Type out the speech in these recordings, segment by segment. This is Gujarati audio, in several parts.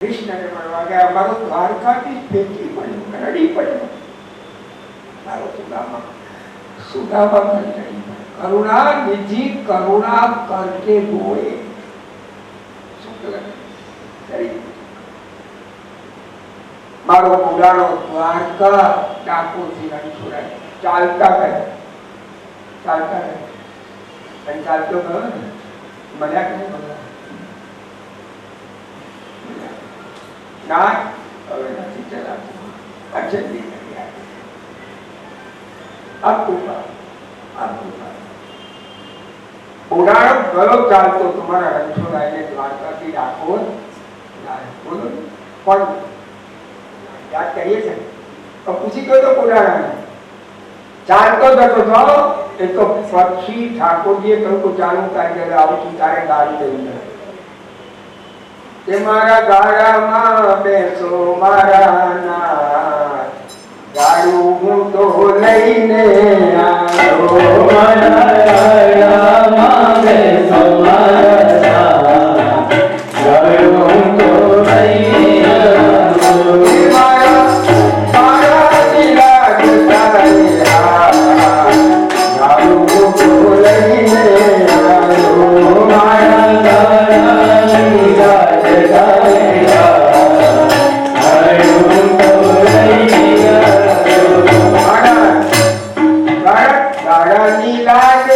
કૃષ્ણને મળવા ગયા. મારો દ્વારકાથી ફેંકી પડ્યો, રડી પડ્યો. મારો સુદામા કરુણા નિધિ કરુણા કરકે બોએ. મારો પુરાણો દ્વારકા ડાકોરથી રણછોડાય ચાલતા ગયા, ચાલતા ગયા અને ચાલતો ગયો ને મળ્યા કે નહીં મળ્યા? ના, હવે નથી ચલાતું. અચંદી કરી આપું પુરાણો ગયો ચાલતો તમારા રણછોડાઈને દ્વારકાથી ડાકોર. બોલો પણ યાદ કરીએ છે તો પૂછી ગયો તો પુરાણાને ચાલતો જતો હતો. એ તો પછી ઠાકોરજીએ કહ્યું કે ચાલુ કાયદે આવું છું તારે ગાડી લઈને તે મારા ગાડામાં બેસો મારા નાથ, ગાડું હું તો લઈને આવ્યો. મારા ગાડામાં બેસો મારા નાથ, ગાડું હું તો લઈને આવ્યો. મારા નિરાજ ગાડું હું તો લઈને આવ્યો. મારા ગાડા નિરાજ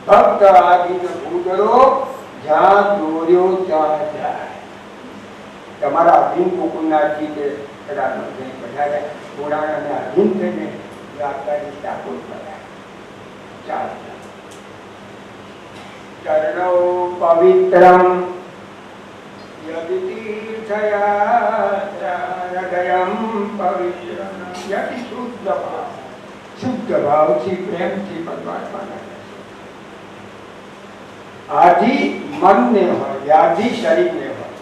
ભક્ત આદિને ભૂતરો જ્યાં દોર્યો ત્યાં જાય. તમારા અધીન ગોકુળનાથજી કે બધા પુરાણાને અધીન થઈને દ્વારકાની ડાકોર કર્યા. ચાલતા ચરણો પવિત્રમ યદિ તીર્થયાત્રા હૃદયમ પવિત્રમ યદિ શુદ્ધ ભાવથી પ્રેમથી પરમાત્માના આધિ મનને હોય, વ્યાધિ શરીરને હોય.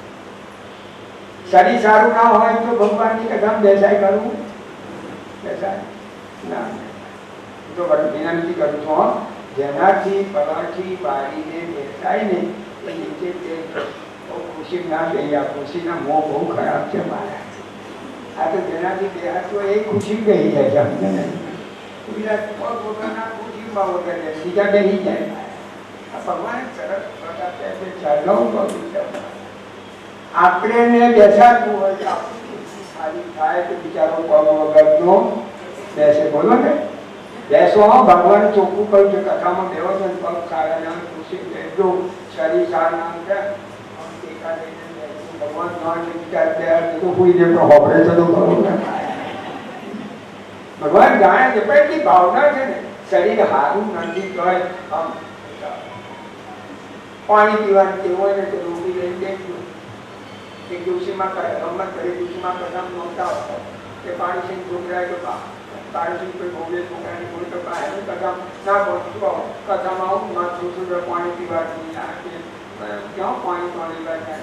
શરીર સારું ના હોય તો ભગવાનની કથામાં બેસાય કરવું? બેસાય ના. તો વિનંતી કરું છું, જેનાથી પલાઠી બારીને બેસાય ને એ નીચે ખુશી ના ગઈ. આ ખુશીના મોહ બહુ ખરાબ છે મારા. આ તો જેનાથી બેસાતો એ ખુશી ગઈ જાય છે. અમને નહીં વગરના ખુશીમાં વગર બીજા બેસી જાય. ભગવાન સરસ આપણે બેસાડવું હોય ખાલી થાય તો બિચારો પગ વગરનો બેસે. બોલો ને બેસો. ભગવાન ચોખ્ખું કહ્યું છે કથામાં બેવો છો પગ સારા નામ ખુશી બેસજો, શરીર સારા નામ છે ભગવાન તો કોઈ જે હોપડે છે તો ખરું ને. ભગવાન જાણે છે પણ એટલી ભાવના છે ને શરીર સારું નથી કહે. પાણી પીવાનું કેવું હોય ને તો રોટી લઈને દેખજો. એક દિવસીમાં ગમત કરી દિવસીમાં કદમ નહોતા હોતા કે પાણી સિંહ છોકરાએ તો પાણી સિંહ કોઈ ભોગે છોકરાની કોઈ તો એનું કદમ ના પહોંચતું કથામાં આવું માં છોકરો પાણી પીવાનું ક્યાં પાણી પાણી લેવા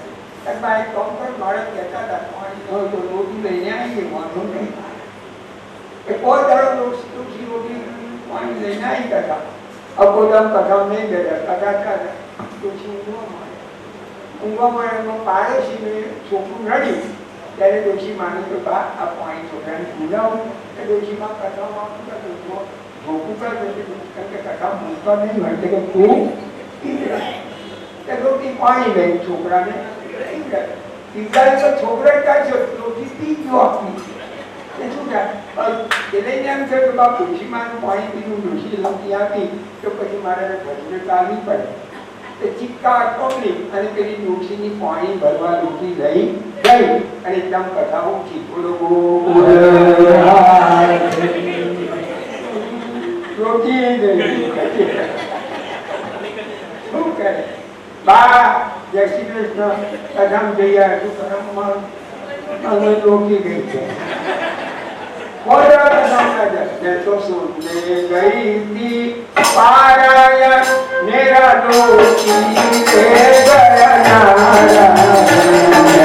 એક કામ પર મારે કહેતા હતા પાણી હોય તો રોટી લઈને આવી વાંધો નહીં. એ કોઈ દાડો તુલસી રોટી પાણી લઈને આવી કરતા અગોદમ કથા નહીં બેઠા કથા ઊંઘવામાં એમાં પાડોશીને છોકરું રડ્યું ત્યારે ડોશી માની તો બા આ પાણી છોકરાને ભૂલાવું એ ડોશીમાં કથામાં ધોકું કારણ કે કથા મૂકવા નહીં હોય કે તું રોટી પાણી લઈ છોકરાને પીવડાય તો છોકરા કાઢશો રોટી પી ગયો આપી એ શું થાય એ લઈને એમ થયું કે બા ડોશીમાં પાણી પીવું ડોશી લમતી આપી તો પછી મારે ઘરને ચાલવી પડે. ચિક્કાર પકડી અને પેલી ડોશીની પાણી ભરવા ડોશી લઈ ગઈ અને એકદમ કથા ઉઠી. બોલો રોટી નહીં શું કરે બા જય શ્રી કૃષ્ણ કદમ જઈએ શું કરમમાં અમે રોકી ગઈ છે તો સુનને ગઈ હતી પારાયણ મેરા રોટી રે ગયા નારાયણ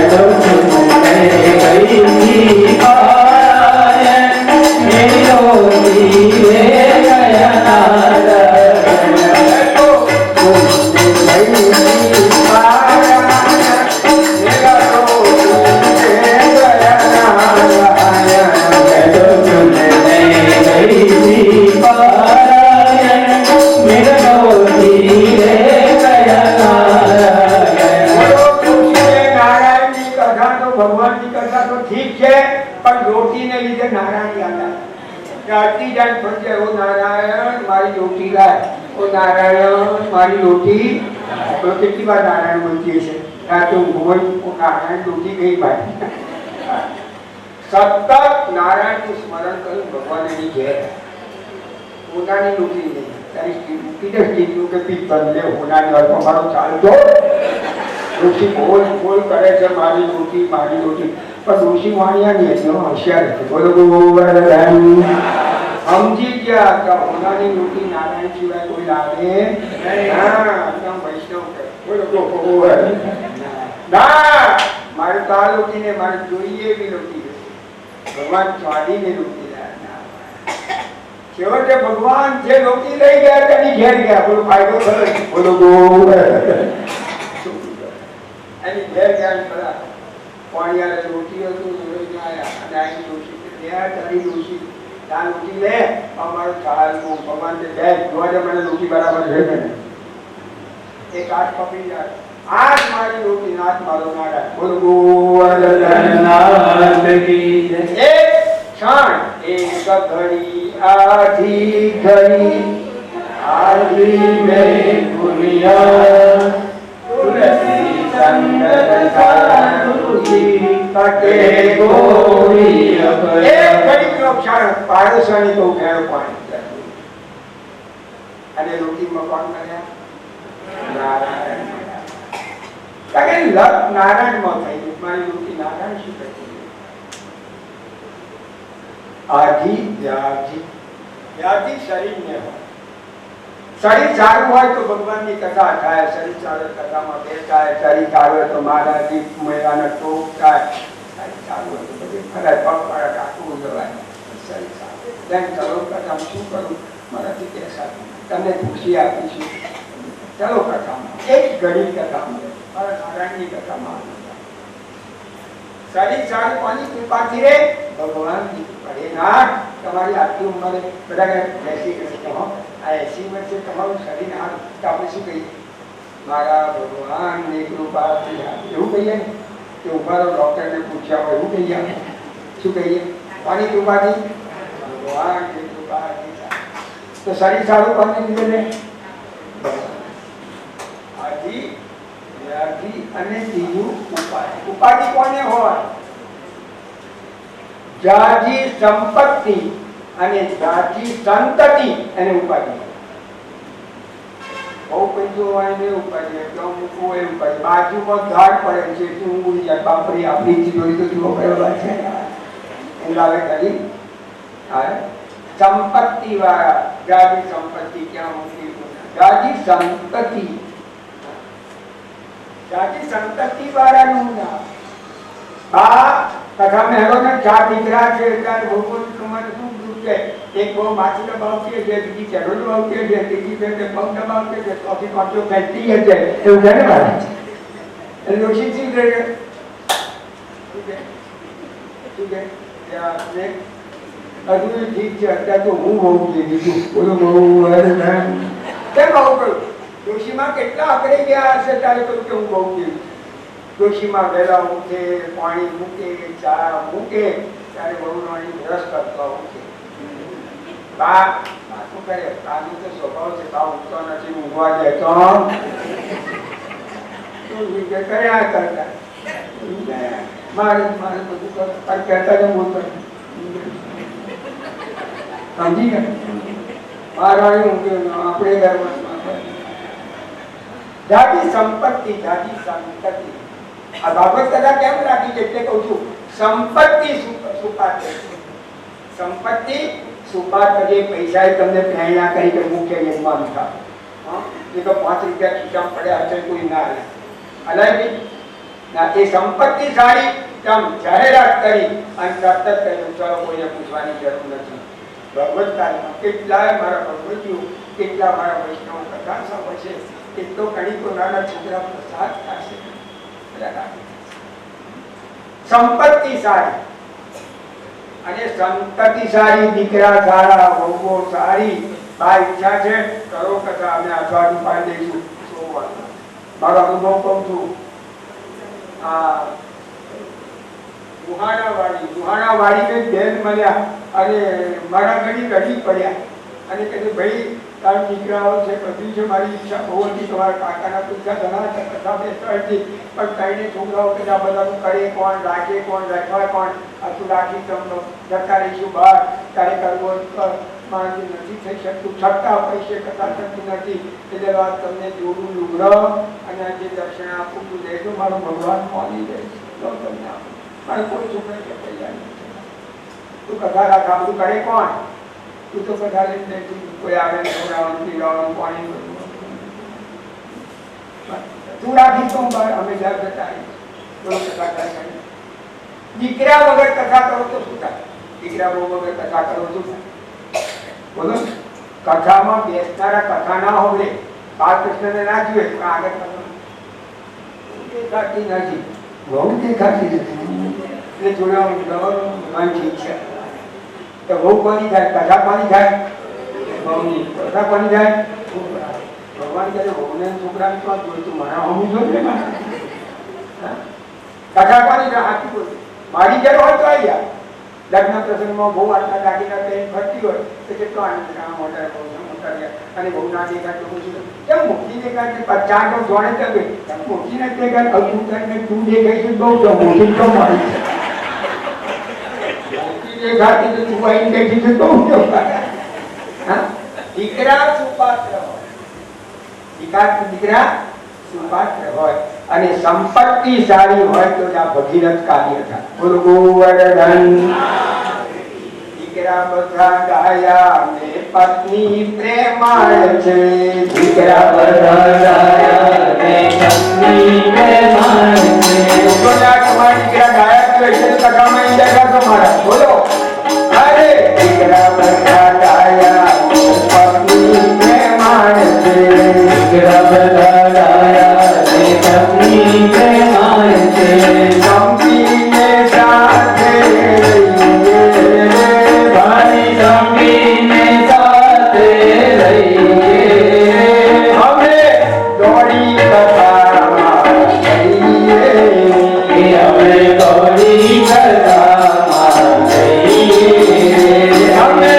તો સુનને ગઈ હતી પારાયણ મેરી રોટી રે ગયા નારાયણ તો સુનને ગઈ હતી પારાયણ મેરા રોટી રે ગયા નારાયણ તો સુનને ગઈ હતી પારાયણ મેરા રોટી રે ગયા નારાયણ ભગવાનની કથા તો ઠીક છે પણ રોટીને લીધે નારાયણ યાદ આવે આરતી જાય ફરજે ઓ નારાયણ મારી રોટી લાય ઓ નારાયણ મારી રોટી તો કેટલી વાર નારાયણ બોલતી છે આ તો ભગવાન ઓ નારાયણ રોટી ગઈ ભાઈ સતત નારાયણનું સ્મરણ કર્યું ભગવાન એની ઘેર પોતાની રોટી નહીં તારી કીધે કીધું કે પિત્તર લે હોનાની વાત મારો ચાલતો ઋષિ બોલ બોલ કરે છે મારી રોટી પણ ઋષિ વાણિયાની હતી હોશિયાર હતી બોલો સમજી ગયા કે હોનાની રોટી નારાયણ સિવાય કોઈ લાગે વૈષ્ણવ ના મારે તો આ રોટી ને મારે જોઈએ એવી રોટી ભગવાન સ્વાદીને રોટી છેવટે ભગવાન જે રોટી લઈ ગયા તેની ઘેર ગયા બોલો ફાયદો ખરો બોલો એની ઘેર ગયા પાણીયાને રોટી હતું જોઈને આવ્યા અને આની રોટી તારી રોટી ત્યાં રોટી લે અમારું ચાલવું ભગવાન કે બે જોવા મને રોટી બરાબર છે ને એક હાથ પકડી જાય આજ મારી રોટી નાથ મારો નારાયણ બોલો ગોવર્ધનનાથ કી જય એક ક્ષણ એક ઘડી આધી ઘડી આધી મેં દુનિયા તુલસી સંગત સાધુજી કટે ગોરી એક ઘડીનો ક્ષણ પાડોશની તો ઘેર પાણી અને રોટીમાં કોણ કર્યા નારાયણ નારાયણમાં થઈ મારી રોટી નારાયણ શું કહે આધી વ્યાધિ શરીરને હોય શરીર સારું હોય તો ભગવાનની કથા થાય શરીર સારું કથામાં બેસાય શરીર સારું હોય તો મહારાજની મેળાને ટોપ થાય શરીર સારું હોય તો બધી ફરાય પગ ફરા કાકું જવાય શરીર સારું તેમ ચલો કથામાં શું કરું મારાથી બેસા તમને ખુશી આપીશું ચલો કથામાં એક ઘડી કથામાં મારા નારાયણની કથામાં શરીર સારું કોની કૃપાથી રે ભગવાનની કૃપા એ ના તમારી આટલી ઉંમરે બધા જય શ્રી કૃષ્ણ આ 80 વર્ષે તમારું શરીર હારું તો આપણે શું કહીએ મારા ભગવાનની કૃપાથી એવું કહીએ ને કે ઉભારો ડોક્ટરને પૂછ્યા હોય એવું કહીએ શું કહીએ કોની કૃપાથી ભગવાનની કૃપાથી તો શરીર સારું કોને લીધે ને આથી વ્યાધિ અને ત્રીજું ઉપાધિ ઉપાધિ કોને હોય જાજી સંપત્તિ અને જાજી સંતતિ અને ઉપાધિ બહુ પૈસો હોય ને ઉપાધિ ક્યાં મૂકવો એ ઉપાધિ બાજુમાં ઝાડ પડે છે શું ઉડી જાય બાપરી આપણી ચીજોરી તો જુઓ કયો છે એ લાવે કરી સંપત્તિ વાળા જાજી સંપત્તિ ક્યાં મૂકી જાજી સંપત્તિ જાજી સંપત્તિ વાળાનું નામ બા કથા મેળો ને ચાર દીકરા છે એટલે ભગવાન તમારે શું દુઃખ છે એક બહુ માછી દબાવતી છે બીજી ચેડો દબાવતી છે ત્રીજી છે તે પગ દબાવતી છે ચોથી પાંચો ફેંકતી છે એવું છે ને મારા એટલે ડોશી શું કહે છે શું કહે હજુ ઠીક છે અત્યારે તો હું બહુ થઈ દીધું બોલો બહુ કેમ આવું કરું ડોશીમાં કેટલા આકડી ગયા હશે ત્યારે કહ્યું કે હું બહુ થઈ ડોશીમાં વહેલા ઉઠે પાણી મૂકે ચા મૂકે ત્યારે બહુ નાની બ્રશ કરતો ઉઠે બા શું કરે આનું તો સ્વભાવ છે બા ઉઠતો નથી ઊંઘવા જાય તો કર્યા કરતા મારે બધું કહેતા જ બોલતો સમજી ગયા મારવાણી ઊંઘ્યું આપણે ઘરમાં જાતિ સંપત્તિ જાતિ સંપત્તિ આ ભાગવત કથા કેમ રાખી છે એટલે કહું છું સંપત્તિ સુપાત સંપત્તિ સુપાત જે પૈસા તમને પ્રેરણા કરી કે મુખ્ય યજમાન હતા એ તો 5 રૂપિયા ખીચામાં પડ્યા હશે કોઈ ના અલાય ના એ સંપત્તિ સારી તમ જાહેરાત કરી અને તરત જ કહ્યું ચલો કોઈને પૂછવાની જરૂર નથી ભગવત કાળમાં કેટલાય મારા ભગવતીઓ કેટલા મારા વૈષ્ણવ કથા સાંભળશે કેટલો કણીકો નાના છોકરા પ્રસાદ થશે સંપત્તિ સારી અને સંપત્તિ સારી દીકરા સારા વહુઓ સારી બા ઈચ્છા છે કરો કથા અમે અઠવાડિયું પાડી દઈશું મારો અનુભવ કહું છું આ ગુહાણા વાળીને બેન મળ્યા અને મારા ઘડી રડી પડ્યા અને કહે ભાઈ તારા દીકરાઓ છે બધું છે મારી ઈચ્છા બહુ હતી તમારા કાકાના પૂછા ઘણા કથા બેસતા હતી પણ કઈને છોકરાઓ કદાચ બધાનું કરે કોણ રાખે કોણ રાખવા કોણ આ તું રાખી તમને જતા રહીશું બહાર તારે કરવો મારાથી નથી થઈ શકતું છતાં પૈસે કથા થતી નથી એટલે વાત તમને જોડું લુગડો અને આ જે દક્ષિણ આપું તું દેજો મારો ભગવાન માની જાય તો તમને આપું મારે કોઈ છોકરા કે પૈસા નથી તું કથા રાખ આ બધું કરે કોણ તું તો કથા લઈને કોઈ આવે છોકરાવાનું પીવાનું પાણી બધું તું રાખી તો બહાર અમે જ્યાં જતા કથા કરી દીકરા વગર કથા કરો તો શું થાય દીકરા બહુ વગર કથા કરો શું થાય બોલો કથામાં બેસનારા કથા ના હોય બાળકૃષ્ણને ના જોઈએ પણ આગળ દેખાતી નથી બહુ દેખાતી નથી એટલે જોડવાનું ઠીક છે તો બહુ કોની થાય કથા કોની થાય બહુની કથા કોની થાય ભગવાન કહે બહુને છોકરાને તો જોઈતું મારા હોવું જોઈએ કથા કોની થાય આખી બોલ મારી જરૂર હોય તો આવી જાય લગ્ન પ્રસંગમાં બહુ આટલા દાગીના પહેરી ફરતી હોય તો કેટલો આનંદ મોટા અને બહુ ના દેખાય તો પૂછ્યું કેમ મોટી દેખાય ચાર તો જોડે ચાલે કેમ મોટી નથી દેખાય તું કરીને તું દેખાય છે બહુ મોટી તો મારી મોટી દેખાતી તો તું આવીને બેઠી છે બહુ દીકરા સુપાત્ર હોય દીકરા સુપાત્ર હોય અને સંપત્તિ સારી હોય તો આ ભગીરથ કાર્ય થાય બોલો ગોવર્ધન દીકરા બધા ગાયા ને પત્ની પ્રેમાળ છે દીકરા બધા ગાયા ને પત્ની પ્રેમાળ છે બોલા તમારા દીકરા ગાયા તો એટલે કથામાં ઈંડા કરતો મારા બોલો અરે દીકરા બધા ગાયા પત્ની પ્રેમાળ છે દીકરા બધા ગાયા પત્ની પ્રેમાળ છે સંપીને સાથે ભાઈ સંપીને સાથે રહીએ અમે દોડી કથામાં જઈએ અમે દોડી કથામાં જઈએ અમે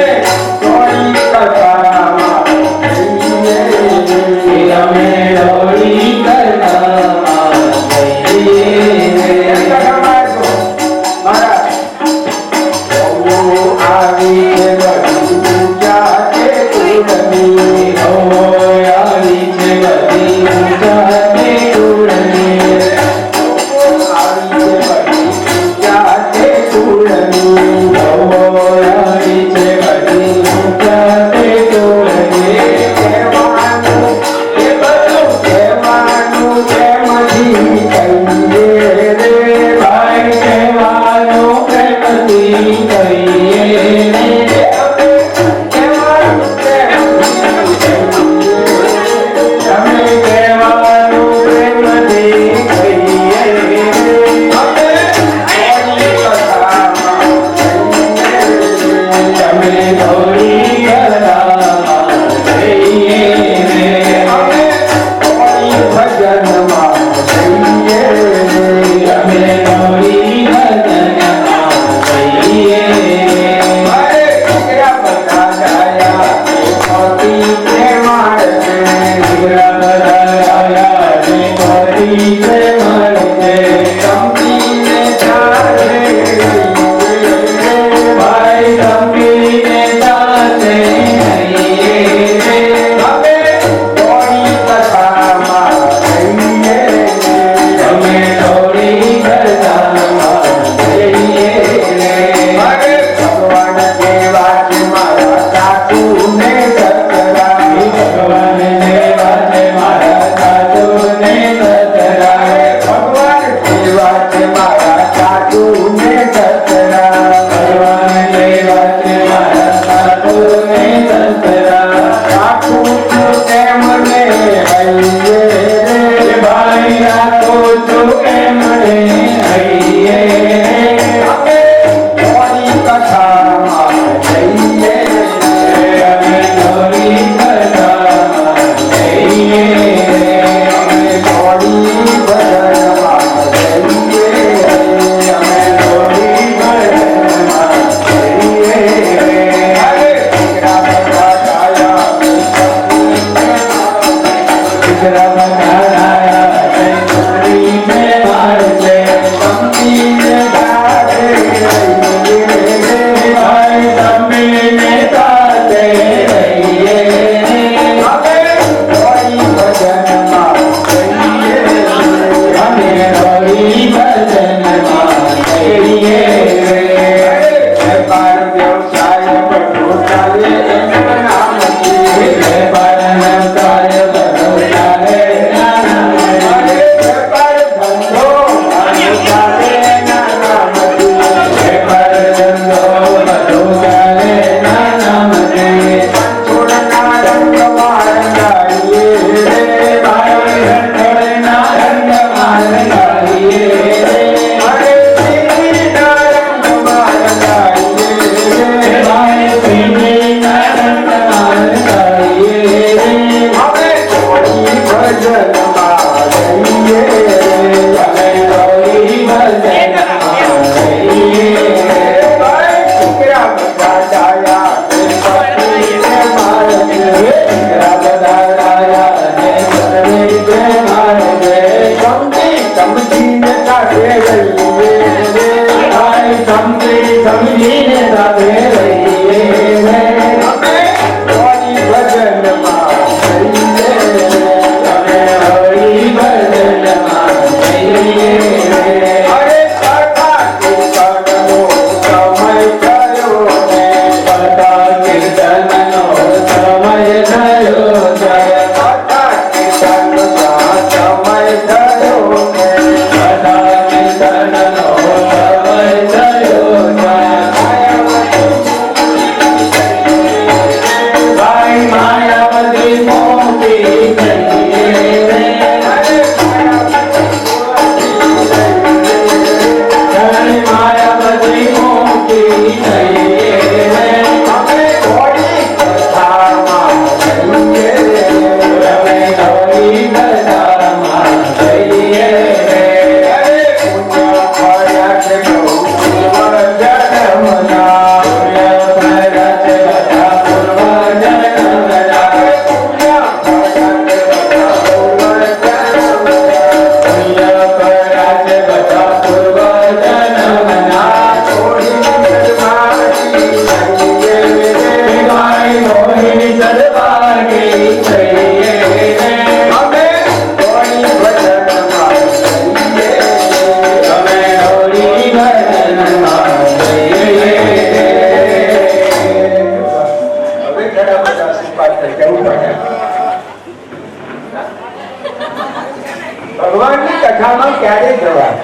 ભગવાનની કથામાં ક્યારે જવા,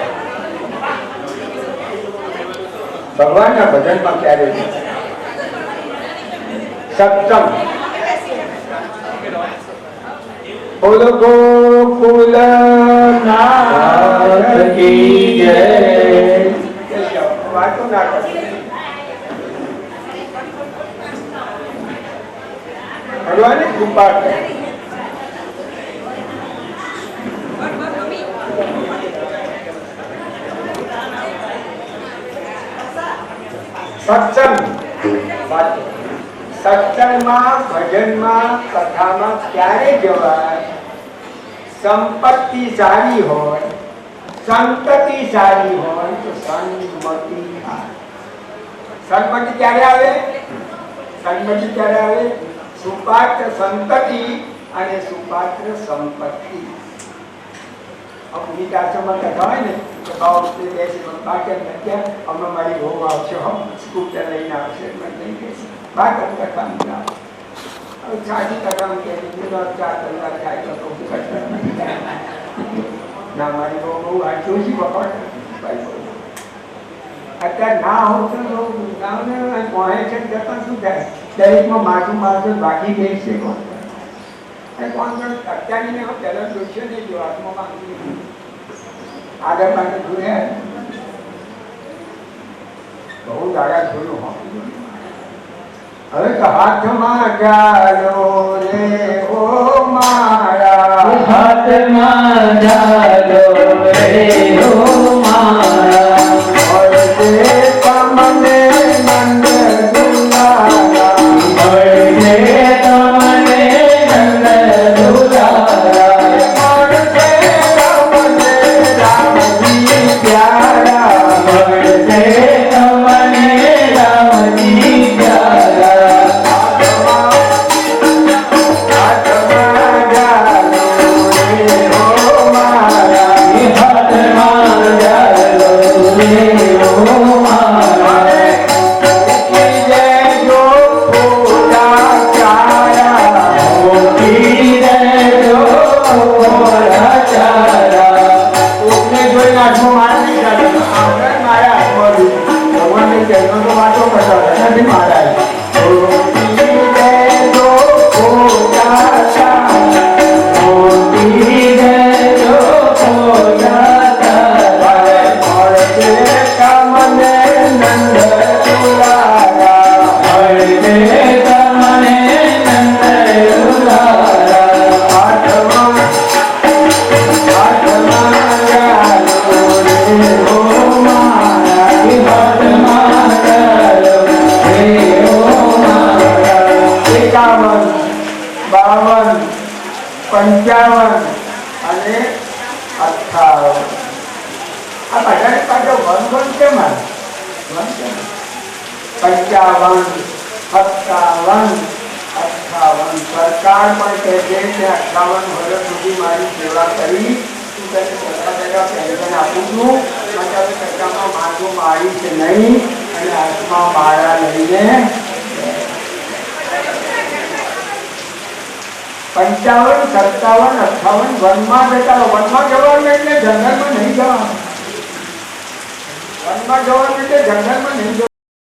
ભગવાનના ભજનમાં ક્યારે જવા? સત્સંગ બોલો ગોકુલ નાથ કી જય. વાતો ના કરો, ભગવાનની કૃપા કરે. સત્સંગ સત્સંગમાં, ભજનમાં, કથામાં ક્યારે જવાય? સંપત્તિ સારી હોય, સંતતિ સારી હોય તો સન્મતિ થાય. સન્મતિ ક્યારે આવે? સન્મતિ ક્યારે આવે? સુપાત્ર સંતતિ અને સુપાત્ર સંપત્તિ. ગીતાશ્રમમાં કથા હોય ને તો અમે મારી બહુ આવશે, સ્કૂટર લઈને આવશે, બાકી કથા સાચી કથા 4 કલાક થાય તો ના મારી બહુ જોશી પકડ. અત્યારે ના હોત તો પહોંચે છે જતા શું થાય? દરેકમાં માથું માથું બાકી ગઈ છે. કોણ અત્યારની પહેલા જોશો ને જો આત્મામાં આગળ માટે જોયા બહુ દાડા જોયું. હવે તો હાથમાં ચાલો રે ઓ મારા, હાથમાં ચાલો રે ઓ મારા, તમને નંદ દુલારા, તમને નંદ દુલારા, રામજી પ્યારા, તમને રામજી પ્યારા. હાથમાં ચાલો રે ઓ મારા, હાથમાં ચાલો 51, 52, 55 અને 58. આ બધાની પાછળ વન કેમ આવે? 55, 57, 58. સરકાર પણ કહે છે કે 58 વર્ષ સુધી મારી સેવા કરી, તું તને પેન્શન આપું છું, મતલબ સરકારમાં માગું મારી છે નહીં, અને હાથમાં માળા લઈને 55, 57, 58 વનમાં જતા. વનમાં જવાનું એટલે જંગલમાં નહીં જવાનું. વનમાં જવાનું એટલે જંગલમાં નહીં જવાનું.